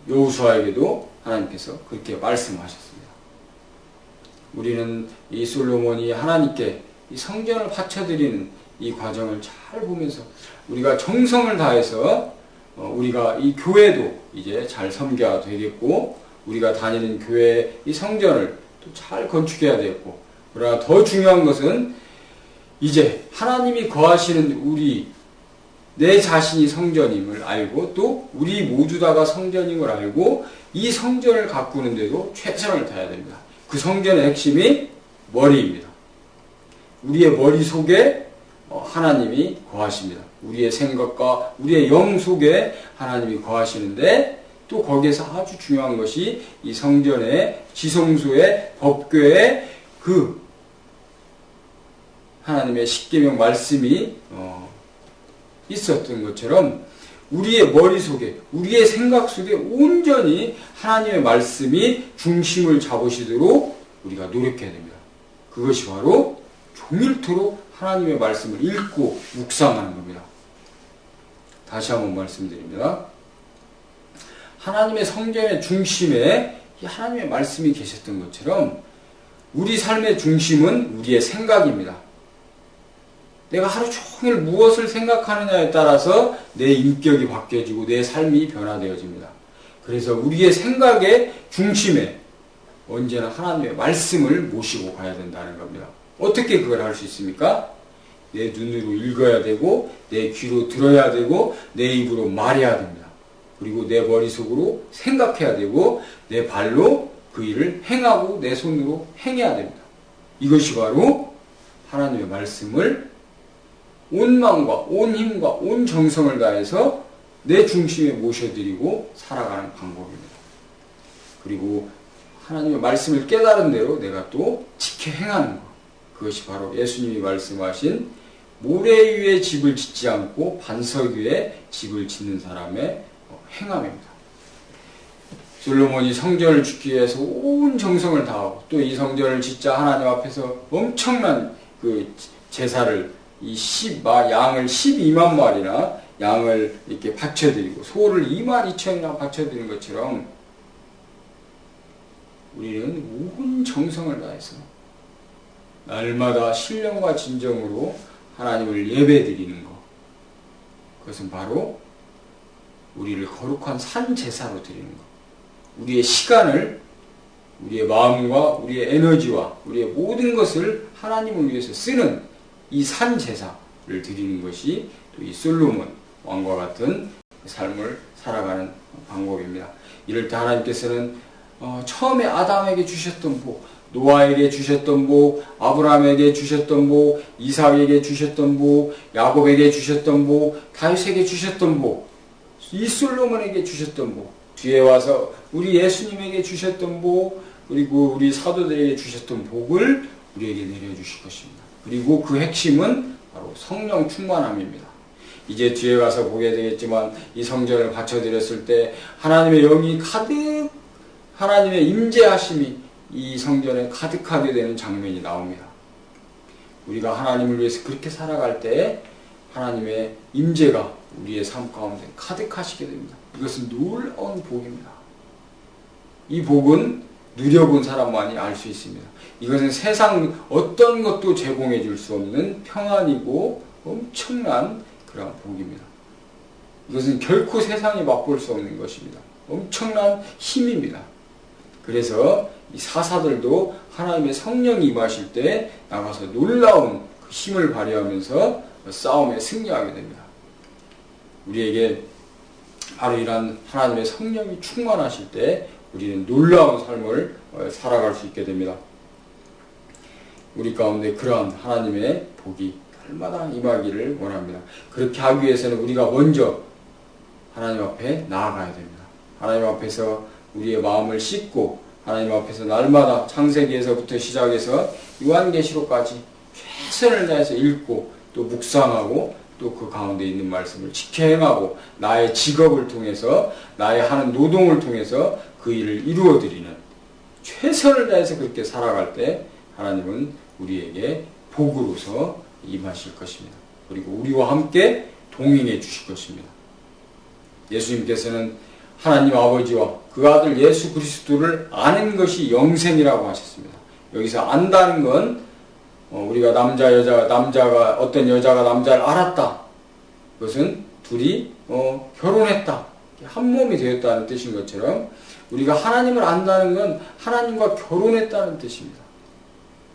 여호수아에게도 하나님께서 그렇게 말씀하셨습니다. 우리는 이 솔로몬이 하나님께 이 성전을 바쳐드리는 이 과정을 잘 보면서 우리가 정성을 다해서 우리가 이 교회도 이제 잘 섬겨야 되겠고 우리가 다니는 교회의 이 성전을 또 잘 건축해야 되겠고 그러나 더 중요한 것은 이제 하나님이 거하시는 내 자신이 성전임을 알고 또 우리 모두 다가 성전임을 알고 이 성전을 가꾸는데도 최선을 다해야 됩니다. 그 성전의 핵심이 머리입니다. 우리의 머릿속에 하나님이 거하십니다. 우리의 생각과 우리의 영 속에 하나님이 거하시는데 또 거기에서 아주 중요한 것이 이 성전의 지성소의 법궤의 그 하나님의 십계명 말씀이 있었던 것처럼 우리의 머릿속에 우리의 생각 속에 온전히 하나님의 말씀이 중심을 잡으시도록 우리가 노력해야 됩니다. 그것이 바로 종일토록 하나님의 말씀을 읽고 묵상하는 겁니다. 다시 한번 말씀드립니다. 하나님의 성전의 중심에 이 하나님의 말씀이 계셨던 것처럼 우리 삶의 중심은 우리의 생각입니다. 내가 하루 종일 무엇을 생각하느냐에 따라서 내 인격이 바뀌어지고 내 삶이 변화되어집니다. 그래서 우리의 생각의 중심에 언제나 하나님의 말씀을 모시고 가야 된다는 겁니다. 어떻게 그걸 할 수 있습니까? 내 눈으로 읽어야 되고 내 귀로 들어야 되고 내 입으로 말해야 됩니다. 그리고 내 머릿속으로 생각해야 되고 내 발로 그 일을 행하고 내 손으로 행해야 됩니다. 이것이 바로 하나님의 말씀을 온 마음과 온 힘과 온 정성을 다해서 내 중심에 모셔드리고 살아가는 방법입니다. 그리고 하나님의 말씀을 깨달은 대로 내가 또 지켜 행하는 것. 그것이 바로 예수님이 말씀하신 모래 위에 집을 짓지 않고 반석 위에 집을 짓는 사람의 행함입니다. 솔로몬이 성전을 짓기 위해서 온 정성을 다하고 또 이 성전을 짓자 하나님 앞에서 엄청난 그 제사를 양을 12만 마리나 양을 이렇게 바쳐드리고 소를 2만 2천이나 바쳐드린 것처럼 우리는 온 정성을 다해서 날마다 신령과 진정으로 하나님을 예배드리는 것. 그것은 바로 우리를 거룩한 산 제사로 드리는 것. 우리의 시간을, 우리의 마음과 우리의 에너지와 우리의 모든 것을 하나님을 위해서 쓰는 이 산 제사를 드리는 것이 또 이 솔로몬 왕과 같은 삶을 살아가는 방법입니다. 이럴 때 하나님께서는 처음에 아담에게 주셨던 복, 노아에게 주셨던 복, 아브라함에게 주셨던 복, 이삭에게 주셨던 복, 야곱에게 주셨던 복, 다윗에게 주셨던 복, 이 솔로몬에게 주셨던 복, 뒤에 와서 우리 예수님에게 주셨던 복, 그리고 우리 사도들에게 주셨던 복을 우리에게 내려주실 것입니다. 그리고 그 핵심은 바로 성령 충만함입니다. 이제 뒤에 가서 보게 되겠지만 이 성전을 바쳐드렸을 때 하나님의 영이 가득, 하나님의 임재하심이 이 성전에 가득하게 되는 장면이 나옵니다. 우리가 하나님을 위해서 그렇게 살아갈 때 하나님의 임재가 우리의 삶 가운데 가득하시게 됩니다. 이것은 놀라운 복입니다. 이 복은 누려본 사람만이 알 수 있습니다. 이것은 세상 어떤 것도 제공해 줄 수 없는 평안이고 엄청난 그런 복입니다. 이것은 결코 세상이 맛볼 수 없는 것입니다. 엄청난 힘입니다. 그래서 이 사사들도 하나님의 성령이 임하실 때 나가서 놀라운 그 힘을 발휘하면서 싸움에 승리하게 됩니다. 우리에게 바로 이러한 하나님의 성령이 충만하실 때 우리는 놀라운 삶을 살아갈 수 있게 됩니다. 우리 가운데 그러한 하나님의 복이 날마다 임하기를 원합니다. 그렇게 하기 위해서는 우리가 먼저 하나님 앞에 나아가야 됩니다. 하나님 앞에서 우리의 마음을 씻고 하나님 앞에서 날마다 창세기에서부터 시작해서 요한계시록까지 최선을 다해서 읽고 또 묵상하고 또 그 가운데 있는 말씀을 지켜 행하고 나의 직업을 통해서 나의 하는 노동을 통해서 그 일을 이루어드리는 최선을 다해서 그렇게 살아갈 때 하나님은 우리에게 복으로서 임하실 것입니다. 그리고 우리와 함께 동행해 주실 것입니다. 예수님께서는 하나님 아버지와 그 아들 예수 그리스도를 아는 것이 영생이라고 하셨습니다. 여기서 안다는 건 우리가 어떤 여자가 남자를 알았다. 그것은 둘이 결혼했다. 한 몸이 되었다는 뜻인 것처럼 우리가 하나님을 안다는 건 하나님과 결혼했다는 뜻입니다.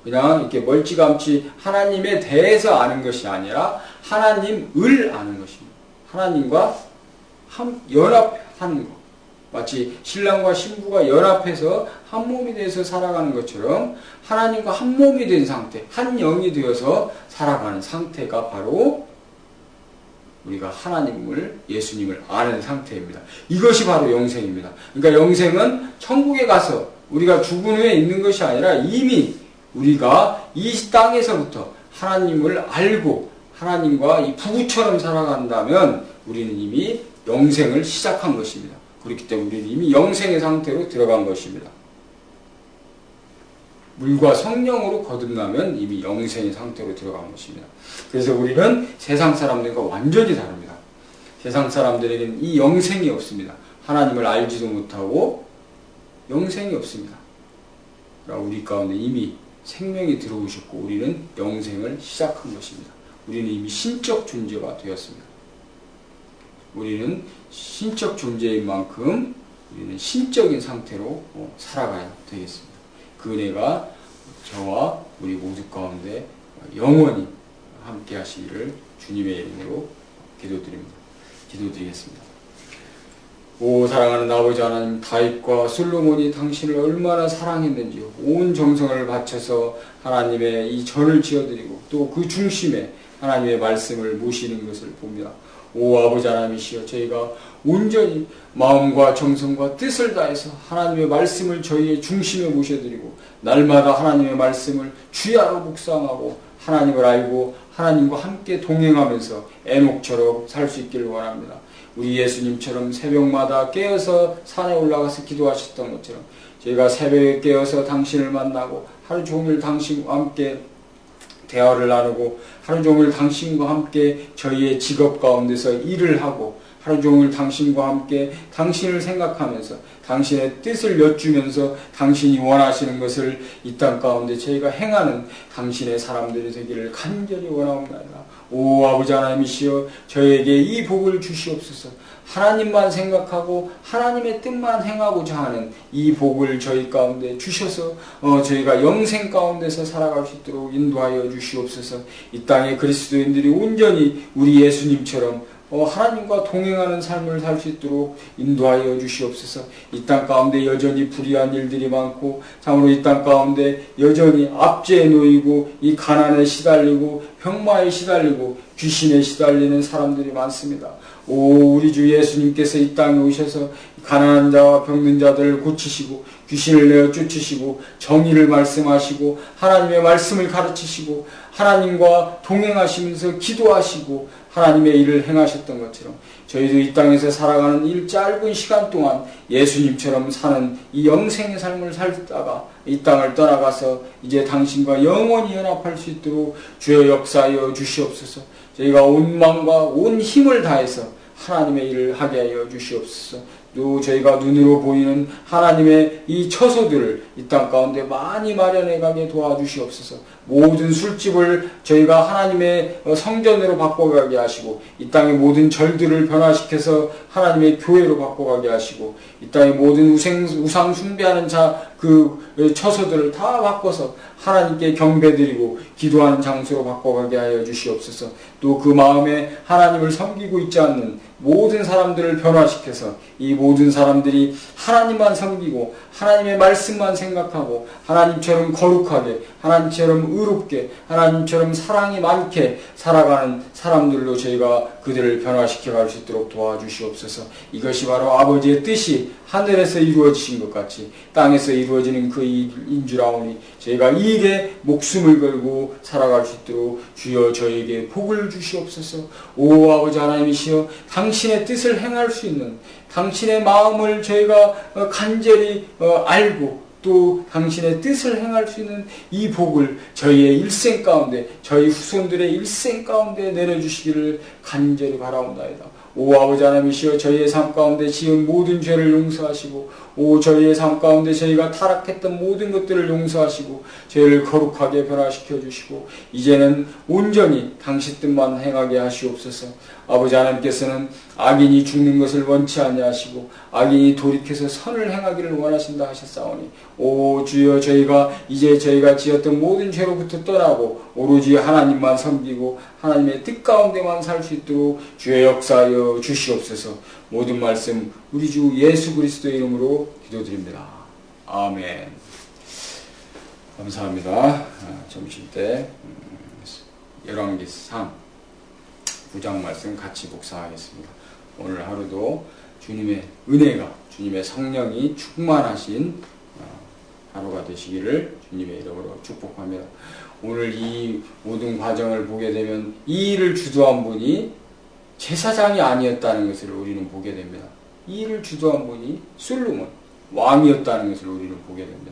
그냥 이렇게 멀찌감치 하나님에 대해서 아는 것이 아니라 하나님을 아는 것입니다. 하나님과 연합하는 것. 마치 신랑과 신부가 연합해서 한 몸이 돼서 살아가는 것처럼 하나님과 한 몸이 된 상태, 한 영이 되어서 살아가는 상태가 바로 우리가 하나님을, 예수님을 아는 상태입니다. 이것이 바로 영생입니다. 그러니까 영생은 천국에 가서 우리가 죽은 후에 있는 것이 아니라 이미 우리가 이 땅에서부터 하나님을 알고 하나님과 이 부부처럼 살아간다면 우리는 이미 영생을 시작한 것입니다. 그렇기 때문에 우리는 이미 영생의 상태로 들어간 것입니다. 물과 성령으로 거듭나면 이미 영생의 상태로 들어간 것입니다. 그래서 우리는 세상 사람들과 완전히 다릅니다. 세상 사람들에게는 이 영생이 없습니다. 하나님을 알지도 못하고 영생이 없습니다. 그러나 우리 가운데 이미 생명이 들어오셨고 우리는 영생을 시작한 것입니다. 우리는 이미 신적 존재가 되었습니다. 우리는 신적 존재인 만큼 우리는 신적인 상태로 살아가야 되겠습니다. 그 은혜가 저와 우리 모두 가운데 영원히 함께 하시기를 주님의 이름으로 기도드리겠습니다. 오 사랑하는 아버지 하나님, 다윗과 솔로몬이 당신을 얼마나 사랑했는지요. 온 정성을 바쳐서 하나님의 이 전을 지어드리고 또 그 중심에 하나님의 말씀을 모시는 것을 봅니다. 오 아버지 하나님이시여, 저희가 온전히 마음과 정성과 뜻을 다해서 하나님의 말씀을 저희의 중심에 모셔드리고 날마다 하나님의 말씀을 주야로 묵상하고 하나님을 알고 하나님과 함께 동행하면서 에녹처럼 살 수 있기를 원합니다. 우리 예수님처럼 새벽마다 깨어서 산에 올라가서 기도하셨던 것처럼 저희가 새벽에 깨어서 당신을 만나고 하루 종일 당신과 함께 대화를 나누고 하루 종일 당신과 함께 저희의 직업 가운데서 일을 하고 하루 종일 당신과 함께 당신을 생각하면서 당신의 뜻을 여쭈면서 당신이 원하시는 것을 이 땅 가운데 저희가 행하는 당신의 사람들이 되기를 간절히 원하옵나이다. 오 아버지 하나님이시여, 저에게 이 복을 주시옵소서. 하나님만 생각하고 하나님의 뜻만 행하고자 하는 이 복을 저희 가운데 주셔서 저희가 영생 가운데서 살아갈 수 있도록 인도하여 주시옵소서. 이 땅의 그리스도인들이 온전히 우리 예수님처럼 하나님과 동행하는 삶을 살 수 있도록 인도하여 주시옵소서. 이 땅 가운데 여전히 불의한 일들이 많고 참으로 이 땅 가운데 여전히 압제에 놓이고 이 가난에 시달리고 병마에 시달리고 귀신에 시달리는 사람들이 많습니다. 오 우리 주 예수님께서 이 땅에 오셔서 가난한 자와 병든 자들을 고치시고 귀신을 내어 쫓으시고 정의를 말씀하시고 하나님의 말씀을 가르치시고 하나님과 동행하시면서 기도하시고 하나님의 일을 행하셨던 것처럼 저희도 이 땅에서 살아가는 이 짧은 시간 동안 예수님처럼 사는 이 영생의 삶을 살다가 이 땅을 떠나가서 이제 당신과 영원히 연합할 수 있도록 주여 역사하여 주시옵소서. 저희가 온 마음과 온 힘을 다해서 하나님의 일을 하게 하여 주시옵소서. 또 저희가 눈으로 보이는 하나님의 이 처소들을 이 땅 가운데 많이 마련해 가게 도와주시옵소서. 모든 술집을 저희가 하나님의 성전으로 바꿔가게 하시고 이 땅의 모든 절들을 변화시켜서 하나님의 교회로 바꿔가게 하시고 이 땅의 모든 우상 숭배하는 그 처소들을 다 바꿔서 하나님께 경배드리고 기도하는 장소로 바꿔가게 하여 주시옵소서. 또 그 마음에 하나님을 섬기고 있지 않는 모든 사람들을 변화시켜서 이 모든 사람들이 하나님만 섬기고 하나님의 말씀만 생각하고 하나님처럼 거룩하게 하나님처럼 의롭게 하나님처럼 사랑이 많게 살아가는 사람들로 저희가 그들을 변화시켜 갈 수 있도록 도와주시옵소서. 이것이 바로 아버지의 뜻이 하늘에서 이루어지신 것 같이 땅에서 이루어지는 그 일인 줄 아오니 저희가 이 일에 목숨을 걸고 살아갈 수 있도록 주여 저에게 복을 주시옵소서. 오 아버지 하나님이시여, 당신의 뜻을 행할 수 있는 당신의 마음을 저희가 간절히 알고 또 당신의 뜻을 행할 수 있는 이 복을 저희의 일생 가운데 저희 후손들의 일생 가운데 내려주시기를 간절히 바라옵나이다. 오 아버지 하나님이시여, 저희의 삶 가운데 지은 모든 죄를 용서하시고 오 저희의 삶 가운데 저희가 타락했던 모든 것들을 용서하시고 저희를 거룩하게 변화시켜 주시고 이제는 온전히 당신 뜻만 행하게 하시옵소서. 아버지 하나님께서는 악인이 죽는 것을 원치 아니하시고 악인이 돌이켜서 선을 행하기를 원하신다 하셨사오니 오 주여, 저희가 지었던 모든 죄로부터 떠나고 오로지 하나님만 섬기고 하나님의 뜻 가운데만 살 수 있도록 주의 역사하여 주시옵소서. 모든 말씀 우리 주 예수 그리스도의 이름으로 기도드립니다. 아멘. 감사합니다. 점심때 열왕기상 9장 말씀 같이 묵상하겠습니다. 오늘 하루도 주님의 은혜가, 주님의 성령이 충만하신 하루가 되시기를 주님의 이름으로 축복합니다. 오늘 이 모든 과정을 보게 되면 이 일을 주도한 분이 제사장이 아니었다는 것을 우리는 보게 됩니다. 이 일을 주도한 분이 솔로몬 왕이었다는 것을 우리는 보게 됩니다.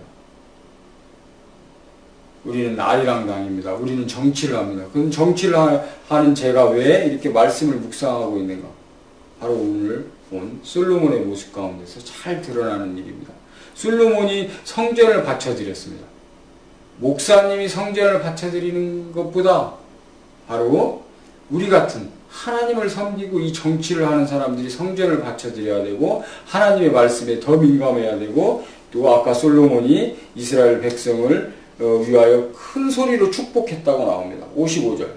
우리는 아리랑당입니다. 우리는 정치를 합니다. 그럼 정치를 하는 제가 왜 이렇게 말씀을 묵상하고 있는가? 바로 오늘 본 솔로몬의 모습 가운데서 잘 드러나는 일입니다. 솔로몬이 성전을 바쳐드렸습니다. 목사님이 성전을 바쳐드리는 것보다 바로 우리 같은 하나님을 섬기고 이 정치를 하는 사람들이 성전을 바쳐드려야 되고 하나님의 말씀에 더 민감해야 되고 또 아까 솔로몬이 이스라엘 백성을 위하여 큰 소리로 축복했다고 나옵니다. 55절.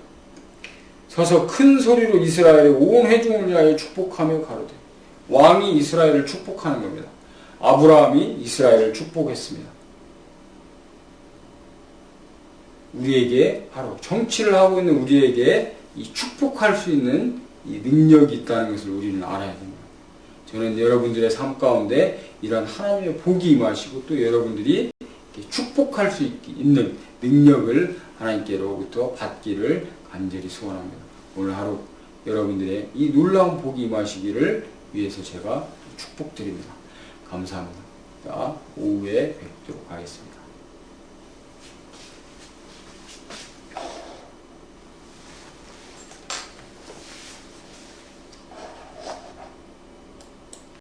서서 큰 소리로 이스라엘의 온 회중을 위하여 축복하며 가로되. 왕이 이스라엘을 축복하는 겁니다. 아브라함이 이스라엘을 축복했습니다. 우리에게 바로 정치를 하고 있는 우리에게 이 축복할 수 있는 이 능력이 있다는 것을 우리는 알아야 됩니다. 저는 여러분들의 삶 가운데 이런 하나님의 복이 임하시고 또 여러분들이 축복할 수 있는 능력을 하나님께로부터 받기를 간절히 소원합니다. 오늘 하루 여러분들의 이 놀라운 복이 임하시기를 위해서 제가 축복드립니다. 감사합니다. 자, 오후에 뵙도록 하겠습니다.